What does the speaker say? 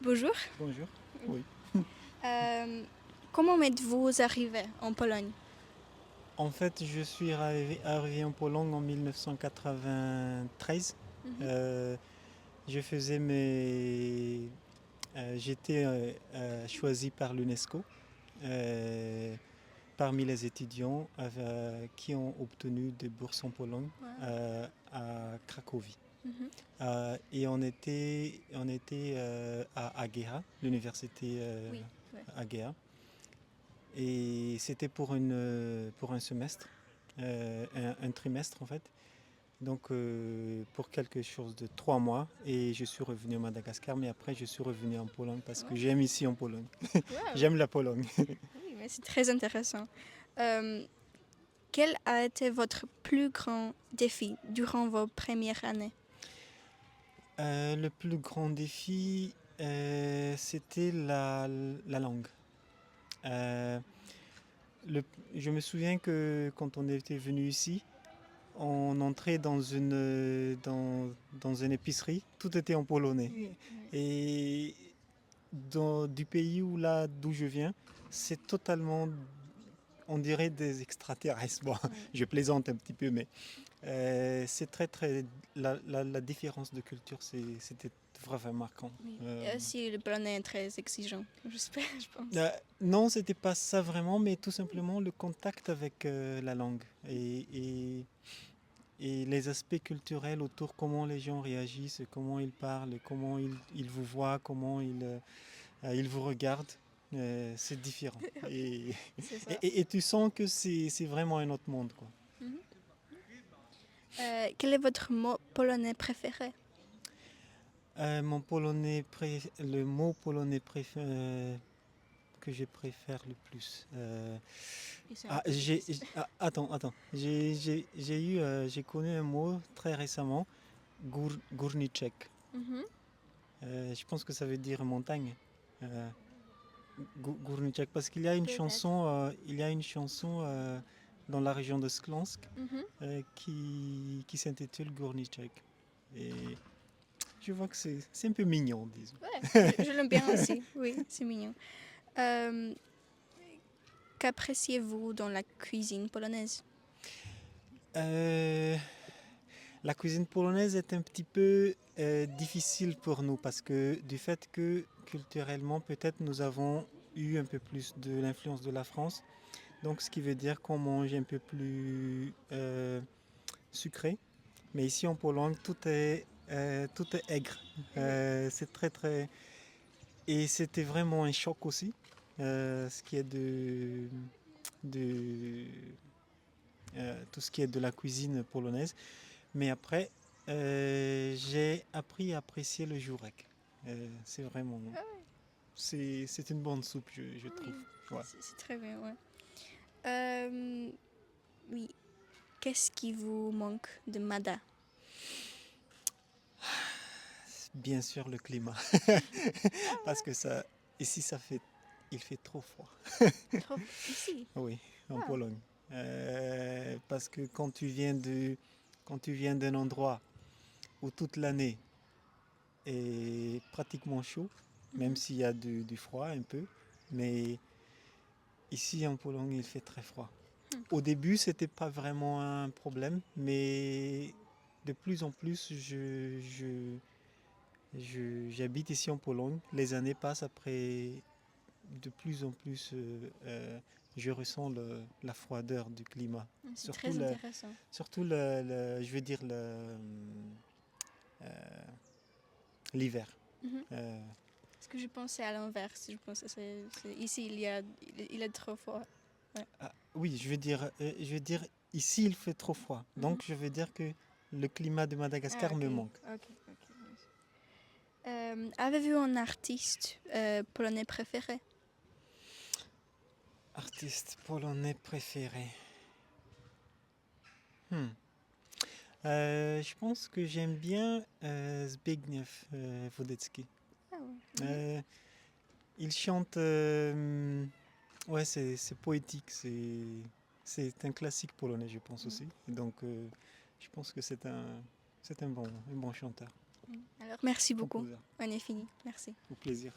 Bonjour. Bonjour. Oui. Euh, Comment êtes-vous arrivé en Pologne? En fait, je suis arrivé en Pologne en 1993. Mhm. Euh, je faisais j'étais choisi par l'UNESCO parmi les étudiants qui ont obtenu des bourses en Pologne Wow. à Cracovie. Mhm. Et on était à Agea, l'université Oui, ouais. Agea. Et c'était pour un semestre, un trimestre en fait. Donc pour quelque chose de 3 mois. Et je suis revenu à Madagascar, mais après je suis revenu en Pologne parce que Wow. j'aime ici en Pologne. Wow. J'aime la Pologne. Oui, mais c'est très intéressant. Euh, Quel a été votre plus grand défi durant vos premières années? Le plus grand défi, c'était la langue. Euh, le- je me souviens que quand on était venu ici, on entrait dans une épicerie, tout était en polonais. Ouais. Et du pays d'où je viens, c'est totalement, on dirait des extraterrestres. Bon, Ouais. je plaisante un petit peu, mais c'est très, la différence de culture, c'était vraiment marquant. Oui. Et aussi, le polonais est très exigeant, j'espère, je pense. Euh, non, c'était pas ça vraiment, mais tout simplement le contact avec la langue et les aspects culturels autour, comment les gens réagissent, comment ils parlent, comment ils vous voient, comment ils vous regardent. C'est différent. C'est ça. Et tu sens que c'est vraiment un autre monde, quoi. Mhm. Quel est votre mot polonais préféré? Le mot polonais que je préfère le plus. Et c'est un peu difficile. Attends. J'ai connu un mot très récemment, górniczek. Mhm. Je pense que ça veut dire montagne. Euh, Górniczek, parce qu'il y a une Peut-être. chanson, dans la région de Sklansk Mhm. qui s'intitule Górniczek. Et je vois que c'est un peu mignon, disons. Ouais, je l'aime bien aussi. Oui, c'est mignon. Euh, Qu'appréciez-vous dans la cuisine polonaise? Euh, la cuisine polonaise est un petit peu difficile pour nous parce que du fait que culturellement, peut-être nous avons eu un peu plus de l'influence de la France. Donc, ce qui veut dire qu'on mange un peu plus sucré. Mais ici en Pologne, tout est aigre. Oui. C'est très. Et c'était vraiment un choc aussi, ce qui est de tout ce qui est de la cuisine polonaise. Mais après, j'ai appris à apprécier le jurek. C'est vraiment. Ah ouais, C'est une bonne soupe, je trouve. oui, Ouais. c'est très bien, ouais. Euh, oui, qu'est-ce qui vous manque de Mada? Bien sûr, le climat. Parce que ici, il fait trop froid. Trop ici. Oui, en Ah, Pologne. Parce que quand tu viens d'un endroit où toute l'année est pratiquement chaud, même mhm. s'il y a du froid un peu, mais ici en Pologne, il fait très froid. Hmm. Au début, c'était pas vraiment un problème, mais de plus en plus, j'habite ici en Pologne. Les années passent après, de plus en plus, je ressens la froideur du climat. C'est Surtout, très intéressant. je veux dire, l'hiver. Mhm. Euh, Parce que je pensais à l'inverse. Je pensais ici il est trop froid. Ouais. oui, je veux dire, ici il fait trop froid. Mhm. Donc je veux dire que le climat de Ah, Madagascar ok. me manque. Ok. Avez-vous un artiste polonais préféré? Artiste polonais préféré. Hmm. Je pense que j'aime bien Zbigniew Wodecki. Ah ouais. Mhm. Euh, il chante. Ouais, c'est poétique. C'est un classique polonais, je pense Mm. aussi. Et donc, je pense que c'est un bon chanteur. Alors, merci beaucoup. composer. On est fini. Merci. Au plaisir.